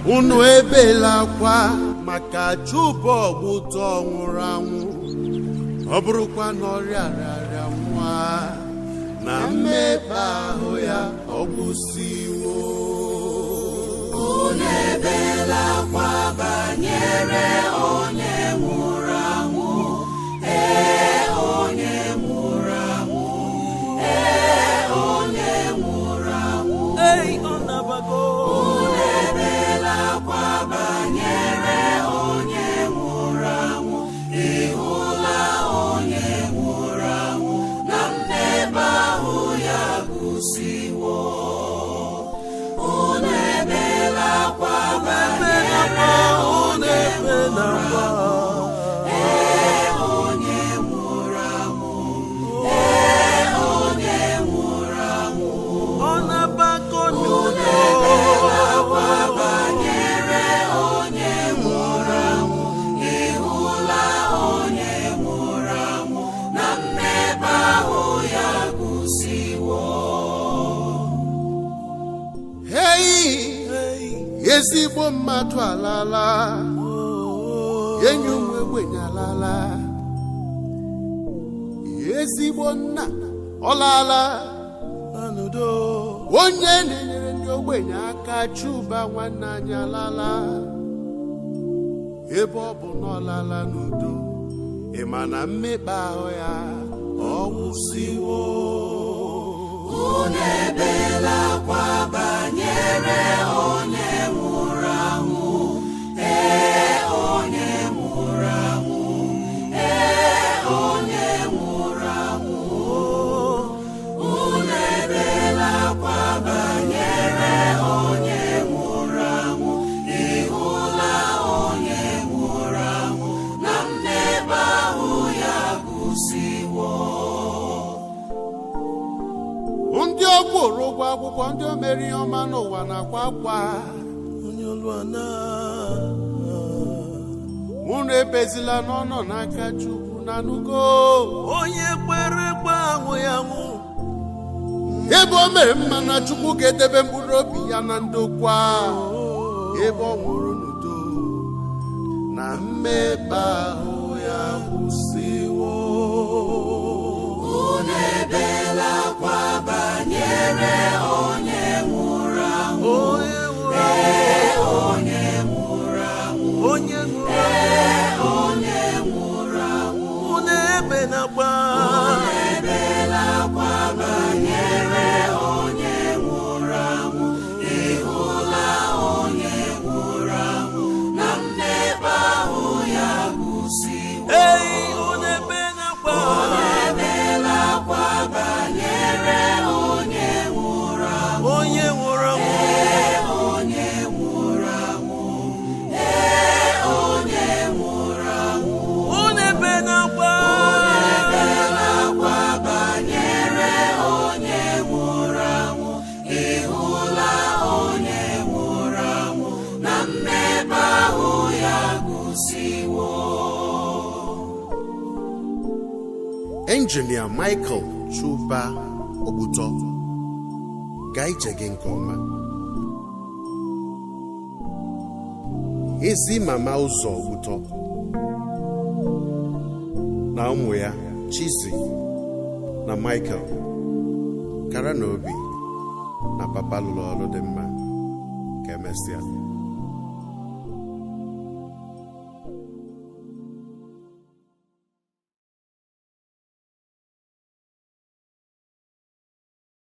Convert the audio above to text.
Unu ebela akwa maka Chuba Ogbutọ nwụrụ anwụ. Ọ bụrụkwa na ọrịa rịarịa nwa na mmekpa ahụ ya ọgwụsiwo. Unu ebela akwa banyere onye nwụrụ anwụ. Onye nwụrụ anwụ. Onye nwụrụ anwụ. Unu ebela akwa banyere onye nwụrụ anwụ. Ịhụla onye nwụrụ anwụ na mmekpa ahụ ya gụsiwo. Unu ebela akwa banyere onye nwụrụ anwụ. Onye nwụrụ anwụ. Onye nwụrụ anwụ. Unu ebela akwa banyere onye nwụrụ anwụ. Ịhụla onye nwụrụ anwụ na mmekpa ahụ ya gụsiwo. Hey, ezigbo mmadụ alala, enyi ụmụ ogbenye alala, ezigbo nna ọlala, onye na-enyere ndị ogbenye aka Chuba nwanne anyị alala. Ebe ọ bụ na ọlala n'udo, ị ma na mmekpa ahụ ya ọgwụsiwo. Unu ebela akwa banyere onye nwụrụ anwụ. Onye nwụrụ anwụ. Onye nwụrụ anwụ. Unu ebela akwa banyere onye nwụrụ anwụ. Ịhụla onye nwụrụ anwụ na mmekpa ahụ ya gụsiwo. Ndị ọgwụ ụgwọ akwụkwọ, ndị o mere ihe ọma n'ụwa na-akwa akwa. Unu ebezila n'ọnọ n'aka Chukwu na nugo. Onye kwere ekwe anwụ ya nwụ. Ebe o mere mma na Chukwu ga-edebe mkpụrụ obi ya na ndokwa. Ebe ọ nwụrụ n'udo na mmekpa ahụ ya gwụsiwo. Unu ebela akwa banyere onye nwụrụ anwụ. Onye nwụrụ anwụ. Onye nwụrụ Onye nwụrụ anwụ. unu ebela akwa. Unu ebela akwa banyere onye nwụrụ anwụ. Ịhụla onye nwụrụ anwụ na mmekpa ahụ ya gụsiwo. Unu ebela akwa. Unu ebela akwa banyere onye nwụrụ anwụ. Onye nwụrụ anwụ. Onye nwụrụ anwụ. Onye nwụrụ anwụ. Unu ebela akwa. Ebela akwa banyere onye nwụrụ anwụ. Ịhụla onye nwụrụ anwụ na mmekpa ahụ ya gụsiwo. Engineer Michael Chuba Ogbutọ, gaa ije gị nke ọma. Ezi mama Ụzọ Ogbutọ na ụmụ ya Chizzy na Michael kara n'obi na papa lụrụ ọrụ dị mma. Ka emesịa.